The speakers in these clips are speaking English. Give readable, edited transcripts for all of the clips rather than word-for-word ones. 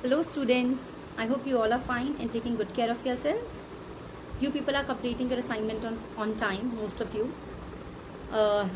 Hello students, I hope you all are fine and taking good care of yourself. You people are completing your assignment on time, most of you.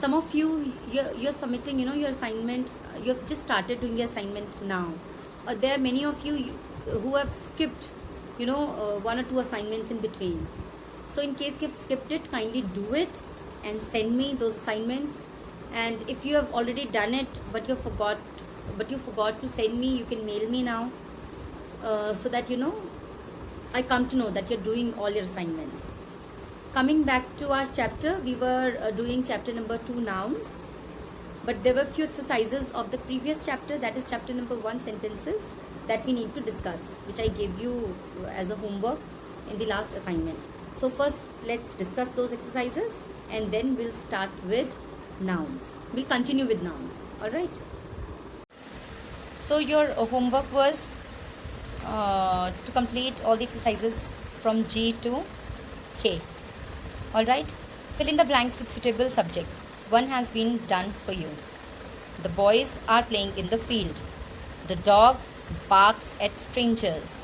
Some of you, you're submitting, your assignment, you've just started doing your assignment now. There are many of you who have skipped, one or two assignments in between. So in case you've skipped it, kindly do it and send me those assignments. And if you have already done it, but you forgot to send me, you can mail me now. So that I come to know that you're doing all your assignments. Coming back to our chapter, we were doing chapter number 2, nouns, but there were few exercises of the previous chapter, that is chapter number 1, sentences, that we need to discuss, which I gave you as a homework in the last assignment. So first let's discuss those exercises and then we'll start with nouns. We'll continue with nouns. Alright. So your homework was to complete all the exercises from G to K. Alright. Fill in the blanks with suitable subjects. One has been done for you. The boys are playing in the field. The dog barks at strangers.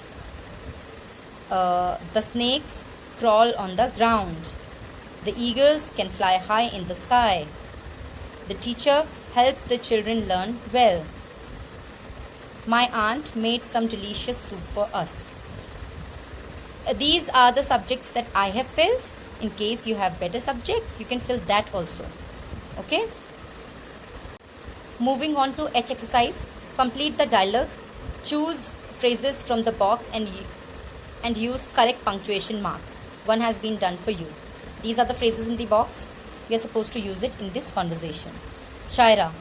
The snakes crawl on the ground. The eagles can fly high in the sky. The teacher helped the children learn well. My aunt made some delicious soup for us. These are the subjects that I have filled. In case you have better subjects, you can fill that also. Okay? Moving on to H exercise. Complete the dialogue. Choose phrases from the box and use correct punctuation marks. One has been done for you. These are the phrases in the box. We are supposed to use it in this conversation. Shaira.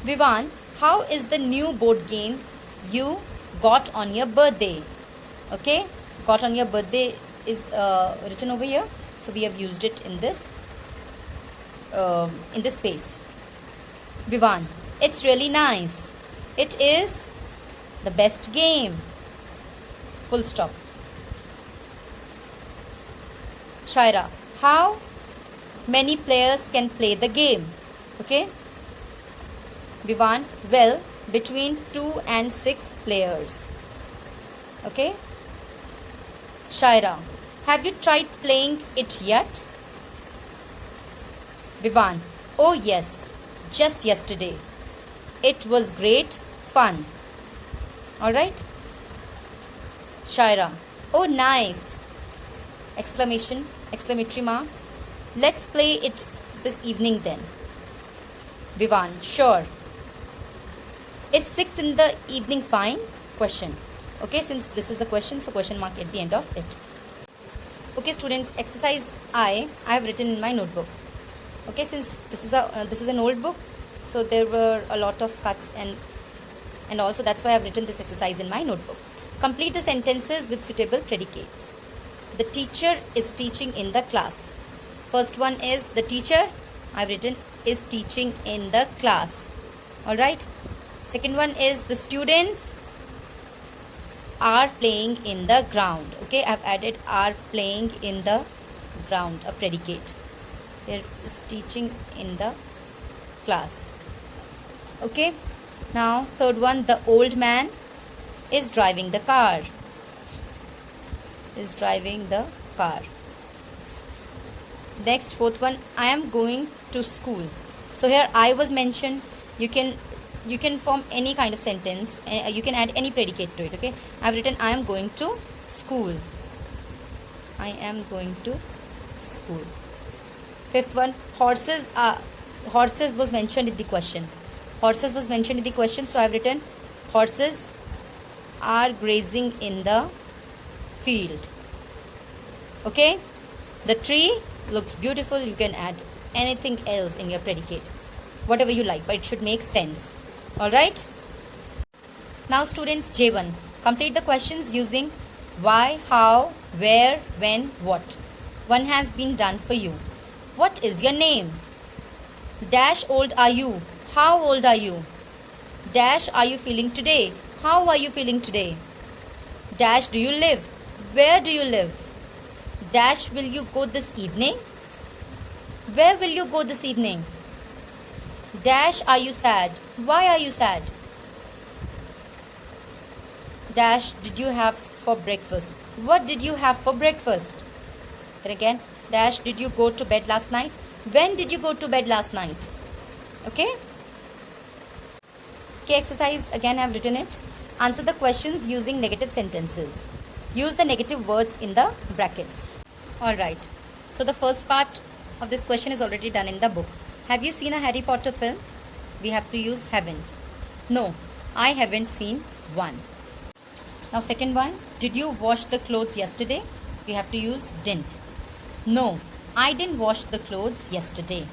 Vivan, how is the new board game you got on your birthday? Okay, got on your birthday is written over here, so we have used it in this space. Vivan, it's really nice. It is the best game. Full stop. Shaira, how many players can play the game? Okay. Vivan, well, between 2 and 6 players. Okay. Shaira, have you tried playing it yet? Vivan, oh yes, just yesterday. It was great fun. Alright. Shaira, oh nice. Exclamatory mark. Let's play it this evening then. Vivan, sure. Is 6 in the evening fine? Question. Okay, since this is a question, so question mark at the end of it. Okay, students, exercise I have written in my notebook. Okay, since this is an old book, so there were a lot of cuts and also that's why I have written this exercise in my notebook. Complete the sentences with suitable predicates. The teacher is teaching in the class. First one is the teacher. I have written is teaching in the class. Alright. Second one is the students are playing in the ground. Okay, I have added are playing in the ground, a predicate. Here is teaching in the class. Okay, now third one, the old man is driving the car. Is driving the car. Next, fourth one, I am going to school. So here I was mentioned. You can form any kind of sentence. You can add any predicate to it. Okay, I have written I am going to school. I am going to school. Fifth one, horses was mentioned in the question. Horses was mentioned in the question, so I have written horses are grazing in the field. Okay, the tree looks beautiful. You can add anything else in your predicate, whatever you like, but it should make sense. Alright. Now students, J1. Complete the questions using why, how, where, when, what. One has been done for you. What is your name? Dash old are you? How old are you? Dash are you feeling today? How are you feeling today? Dash do you live? Where do you live? Dash will you go this evening? Where will you go this evening? Dash are you sad? Why are you sad? dash did you have for breakfast? What did you have for breakfast? Then again, dash did you go to bed last night? When did you go to bed last night? Okay. Okay, exercise again I have written it. Answer the questions using negative sentences. Use the negative words in the brackets. Alright. So the first part of this question is already done in the book. Have you seen a Harry Potter film? We have to use haven't. No, I haven't seen one. Now second one, did you wash the clothes yesterday? We have to use didn't. No, I didn't wash the clothes yesterday.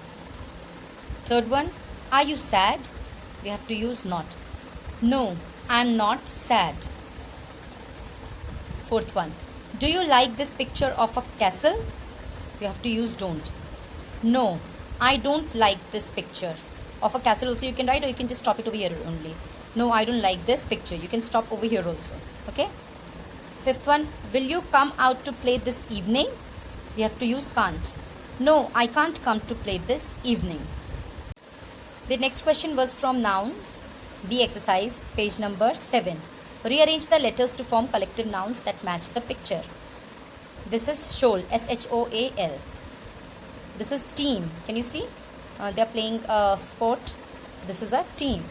Third one, are you sad? We have to use not. No, I'm not sad. Fourth one, do you like this picture of a castle? You have to use don't. No, I don't like this picture of a castle. Also you can write, or you can just stop it over here only. No, I don't like this picture. You can stop over here also. Okay. Fifth one, will you come out to play this evening? We have to use can't. No, I can't come to play this evening. The next question was from nouns. The exercise, page number 7. Rearrange the letters to form collective nouns that match the picture. This is shoal, S-H-O-A-L. This is team. Can you see? They are playing sport. This is a team.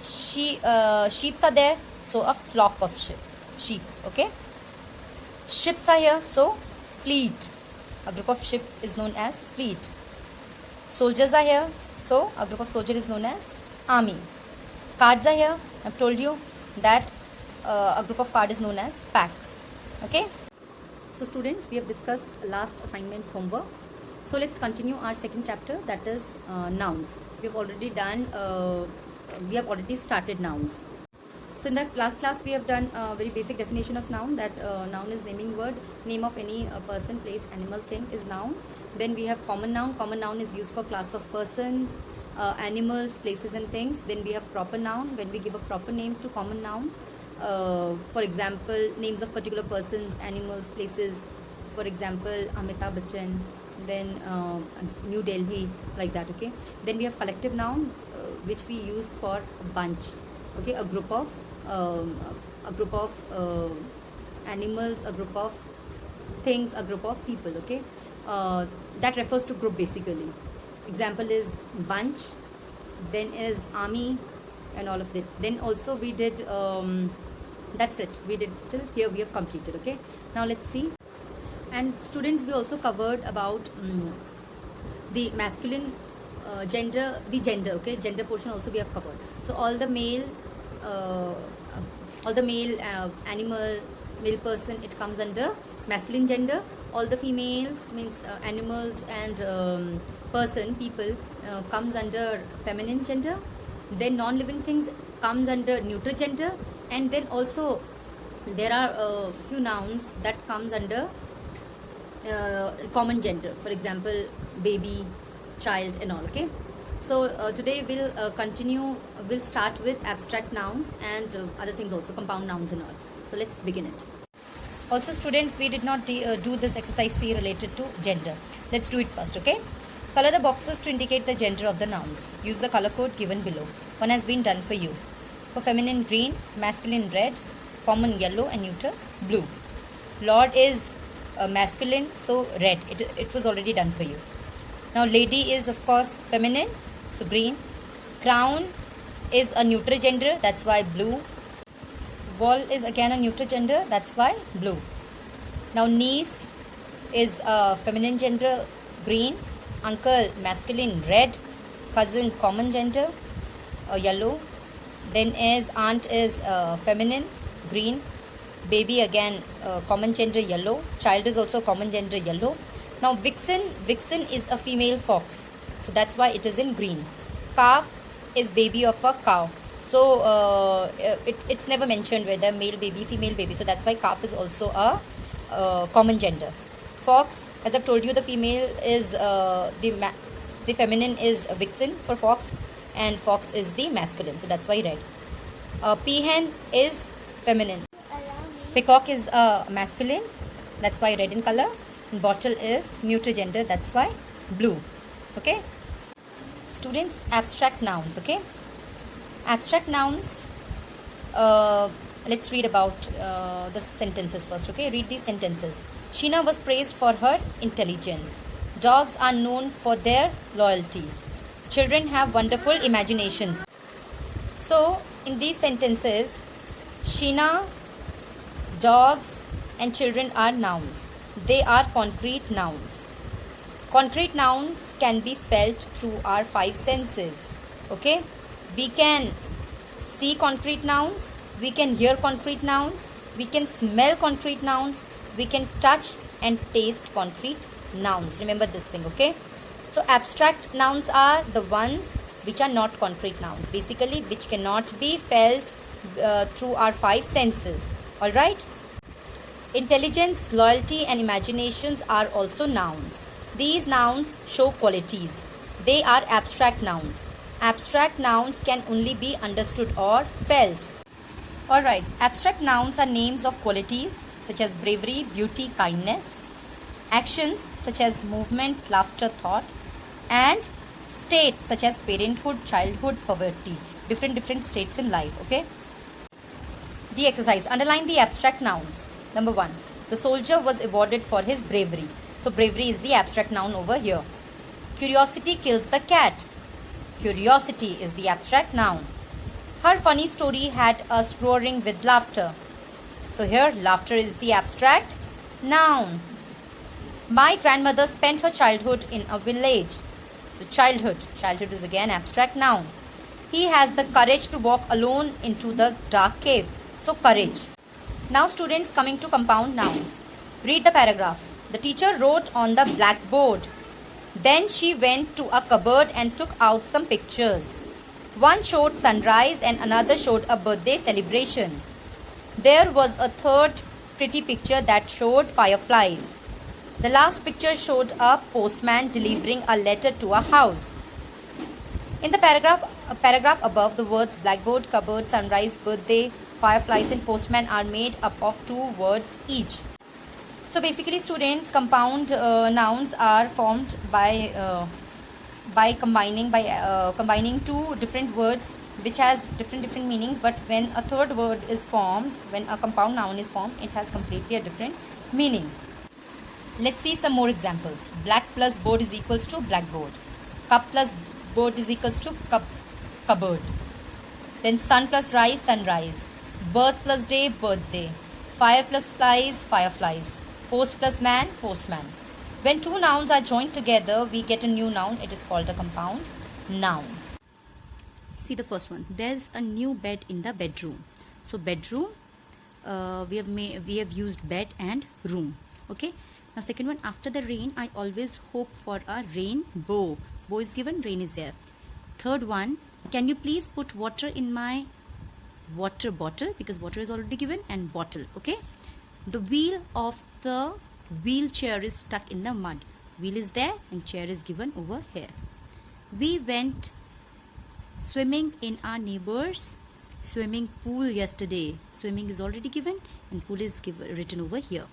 Sheeps are there, so a flock of sheep. Okay. Ships are here, so fleet. A group of ship is known as fleet. Soldiers are here, so a group of soldier is known as army. Cards are here. I've told you that a group of card is known as pack. Okay. So students, we have discussed last assignment's homework. So let's continue our second chapter, that is nouns. We have already done. We have already started nouns. So in the last class we have done a very basic definition of noun, that noun is naming word, name of any person, place, animal, thing is noun. Then we have common noun. Common noun is used for class of persons, animals, places and things. Then we have proper noun, when we give a proper name to common noun. For example, names of particular persons, animals, places. For example, Amitabh Bachchan, then New Delhi, like that. Okay. Then we have collective noun, which we use for a bunch. Okay, a group of animals, a group of things, a group of people. Okay, that refers to group basically. Example is bunch, then is army, and all of that. Then also we did that's it, we did till here, we have completed. Okay, now let's see. And students, we also covered about the masculine gender, the gender. Okay, gender portion also we have covered. So all the male animal, male person, it comes under masculine gender. All the females, means animals and person, people, comes under feminine gender. Then non-living things comes under neutral gender. And then also there are few nouns that comes under common gender. For example, baby, child and all. Okay. So today we'll continue, we'll start with abstract nouns and other things also, compound nouns and all. So let's begin it. Also students, we did not do this exercise C related to gender. Let's do it first. Okay. Color the boxes to indicate the gender of the nouns. Use the color code given below. One has been done for you. For feminine, green; masculine, red; common, yellow; and neuter, blue. Lord is masculine, so red. It was already done for you. Now lady is of course feminine, so green. Crown is a neutral gender, that's why blue. Wall is again a neutral gender, that's why blue. Now niece is a feminine gender, green. Uncle, masculine, red. Cousin, common gender, yellow. Then is aunt is feminine, green. Baby again common gender, yellow. Child is also common gender, yellow. Now vixen is a female fox, so that's why it is in green. Calf is baby of a cow, so it's never mentioned whether male baby, female baby, so that's why calf is also a common gender. Fox, as I've told you, the female is the feminine is vixen for fox, and fox is the masculine, so that's why red. Peahen is feminine. Peacock is masculine, that's why red in color. And bottle is neutral gender, that's why blue. Okay. Students, abstract nouns. Okay. Abstract nouns Let's read about the sentences first, okay? Read these sentences. Sheena was praised for her intelligence. Dogs are known for their loyalty. Children have wonderful imaginations. So, in these sentences, Sheena, dogs, and children are nouns. They are concrete nouns. Concrete nouns can be felt through our five senses. Okay? We can see concrete nouns, we can hear concrete nouns, we can smell concrete nouns, we can touch and taste concrete nouns. Remember this thing, okay? So abstract nouns are the ones which are not concrete nouns, basically which cannot be felt through our five senses. Alright? Intelligence, loyalty and imaginations are also nouns. These nouns show qualities. They are abstract nouns. Abstract nouns can only be understood or felt. Alright, abstract nouns are names of qualities such as bravery, beauty, kindness, actions such as movement, laughter, thought, and states such as parenthood, childhood, poverty. Different states in life, okay? The exercise. Underline the abstract nouns. Number 1. The soldier was awarded for his bravery. So bravery is the abstract noun over here. Curiosity kills the cat. Curiosity is the abstract noun. Her funny story had us roaring with laughter. So here laughter is the abstract noun. My grandmother spent her childhood in a village. So childhood is again abstract noun. He has the courage to walk alone into the dark cave. So courage. Now students, coming to compound nouns. Read the paragraph. The teacher wrote on the blackboard. Then she went to a cupboard and took out some pictures. One showed sunrise and another showed a birthday celebration. There was a third pretty picture that showed fireflies. The last picture showed a postman delivering a letter to a house. In the paragraph above, the words blackboard, cupboard, sunrise, birthday, fireflies and postman are made up of two words each. So basically students, compound nouns are formed by combining two different words which has different meanings, but when a third word is formed, when a compound noun is formed, it has completely a different meaning. Let's see some more examples. Black plus board is equals to blackboard. Cup plus board is equals to cupboard. Then sun plus rise, sunrise. Birth plus day, birthday. Fire plus flies, fireflies. Post plus man, postman. When two nouns are joined together, we get a new noun. It is called a compound noun. See the first one. There's a new bed in the bedroom. So bedroom, we have used bed and room. Okay. Now second one, after the rain, I always hope for a rainbow. Bow is given, rain is there. Third one, can you please put water in my water bottle, because water is already given, and bottle. Okay. The wheel of the wheelchair is stuck in the mud. Wheel is there and chair is given over here. We went swimming in our neighbor's swimming pool yesterday. Swimming is already given and pool is written over here.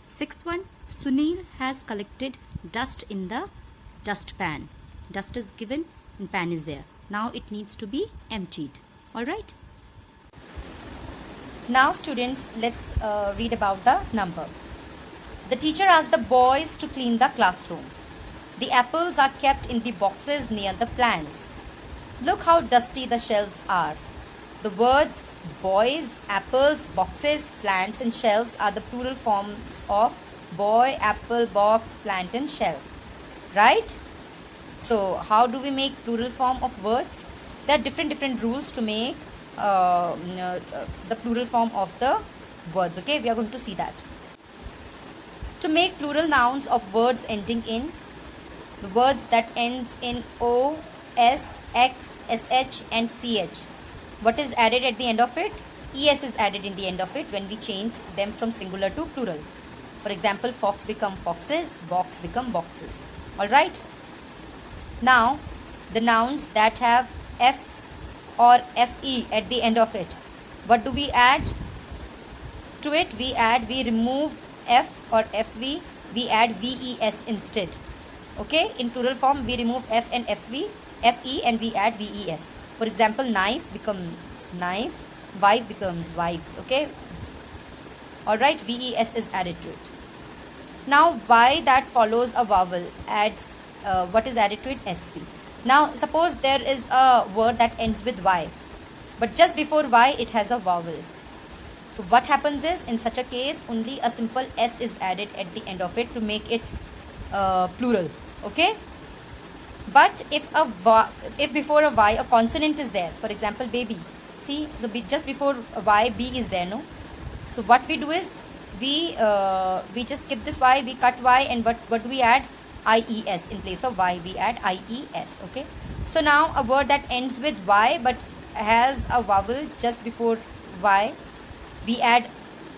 Sixth one, Sunil has collected dust in the dustpan. Dust is given and pan is there. Now it needs to be emptied. Alright. Now students, let's read about the number. The teacher asked the boys to clean the classroom. The apples are kept in the boxes near the plants. Look how dusty the shelves are. The words boys, apples, boxes, plants and shelves are the plural forms of boy, apple, box, plant and shelf. Right? So how do we make plural form of words? There are different rules to make the plural form of the words. Okay, we are going to see that. To make plural nouns of words ending in, the words that ends in O, S, X, SH and CH. What is added at the end of it? ES is added in the end of it when we change them from singular to plural. For example, fox become foxes, box become boxes. Alright. Now, the nouns that have F or FE at the end of it. What do we add to it? We remove F or FV, we add VES instead. Okay, in plural form we remove F and FE and we add VES. For example, knife becomes knives, wife becomes wives. Okay. All right. VES is added to it. Now Y that follows a vowel adds what is added to it? SC. Now suppose there is a word that ends with Y, but just before Y it has a vowel. So what happens is, in such a case only a simple S is added at the end of it to make it plural. Okay. But if before a Y a consonant is there, for example baby, see, so just before a Y B is there, no? So what we do is we just skip this Y, we cut Y, and what do we add? IES. In place of Y we add IES. Okay. So now a word that ends with Y but has a vowel just before Y, we add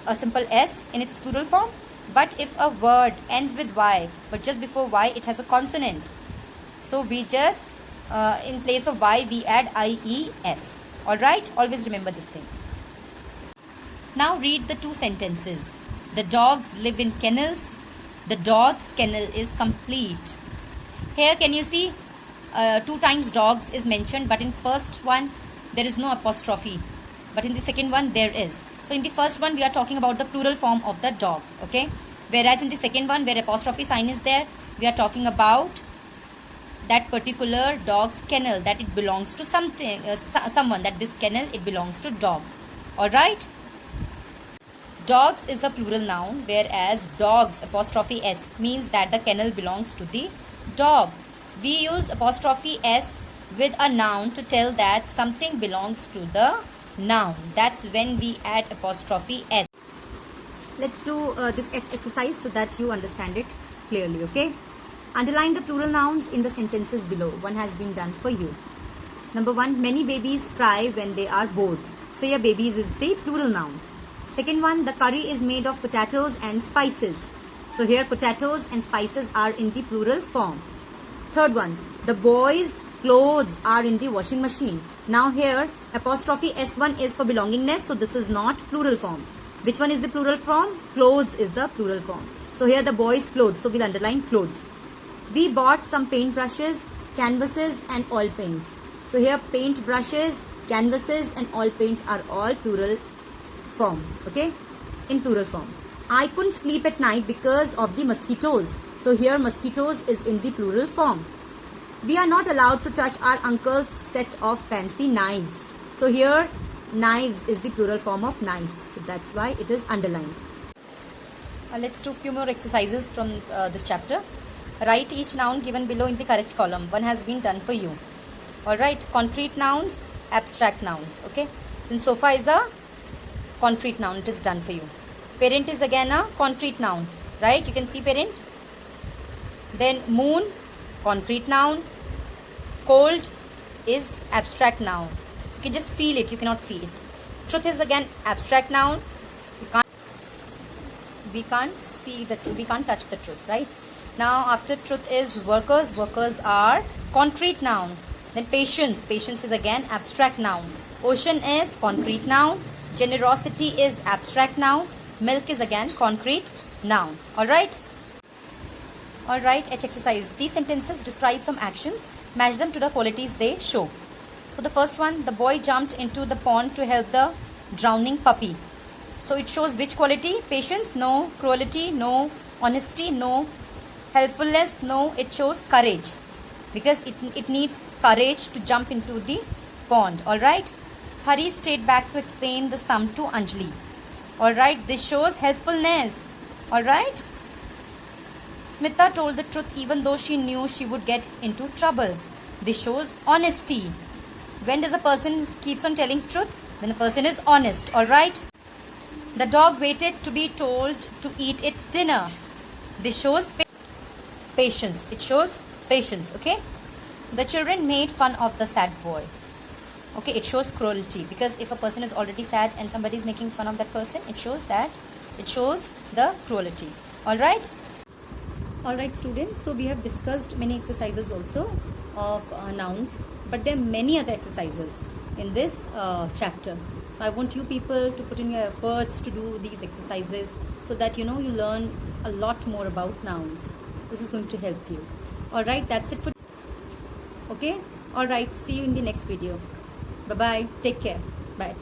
a simple S in its plural form. But if a word ends with Y but just before Y it has a consonant, so we just in place of Y we add IES. Alright, always remember this thing. Now read the two sentences. The dogs live in kennels. The dog's kennel is complete. Here can you see 2 times dogs is mentioned, but in first one there is no apostrophe, but in the second one there is. So in the first one we are talking about the plural form of the dog. Okay. Whereas in the second one where apostrophe sign is there, we are talking about that particular dog's kennel, that it belongs to something, someone, that this kennel it belongs to dog. Alright. Dogs is a plural noun, whereas dogs apostrophe S means that the kennel belongs to the dog. We use apostrophe S with a noun to tell that something belongs to the noun. That's when we add apostrophe S. Let's do this exercise so that you understand it clearly. Okay. Underline the plural nouns in the sentences below. One has been done for you. Number 1, many babies cry when they are bored. So here babies is the plural noun. Second one, the curry is made of potatoes and spices. So here potatoes and spices are in the plural form. Third one, the boys' clothes are in the washing machine. Now here apostrophe S1 is for belongingness, so this is not plural form. Which one is the plural form? Clothes is the plural form. So here the boys' clothes, so we'll underline clothes. We bought some paint brushes, canvases and oil paints. So here paint brushes, canvases and oil paints are all plural form. Okay, in plural form. I couldn't sleep at night because of the mosquitoes. So here mosquitoes is in the plural form. We are not allowed to touch our uncle's set of fancy knives. So here knives is the plural form of knife. So that's why it is underlined. Let's do a few more exercises from this chapter. Write each noun given below in the correct column. One has been done for you. Alright, concrete nouns, abstract nouns. Okay, then sofa is a concrete noun, it is done for you. Parent is again a concrete noun, right? You can see parent. Then moon, concrete noun. Cold is abstract noun. You can just feel it, you cannot see it. Truth is again abstract noun. We can't see the truth, we can't touch the truth, right? Now after truth is workers. Workers are concrete noun. Then patience. Patience is again abstract noun. Ocean is concrete noun. Generosity is abstract noun. Milk is again concrete noun. Alright? Alright, H exercise. These sentences describe some actions. Match them to the qualities they show. So the first one, the boy jumped into the pond to help the drowning puppy. So it shows which quality? Patience? No. Cruelty? No. Honesty? No. Helpfulness? No. It shows courage. Because it needs courage to jump into the pond. Alright? Hari stayed back to explain the sum to Anjali. Alright, this shows helpfulness. Alright? Smita told the truth even though she knew she would get into trouble. This shows honesty. When does a person keeps on telling truth? When the person is honest. Alright? The dog waited to be told to eat its dinner. This shows patience. It shows patience. Okay? The children made fun of the sad boy. Okay, it shows cruelty, because if a person is already sad and somebody is making fun of that person, it shows the cruelty. Alright? Alright students, so we have discussed many exercises also of nouns, but there are many other exercises in this chapter. So I want you people to put in your efforts to do these exercises so that you learn a lot more about nouns. This is going to help you. Alright, that's it for okay. Alright, see you in the next video. Bye bye. Take care. Bye.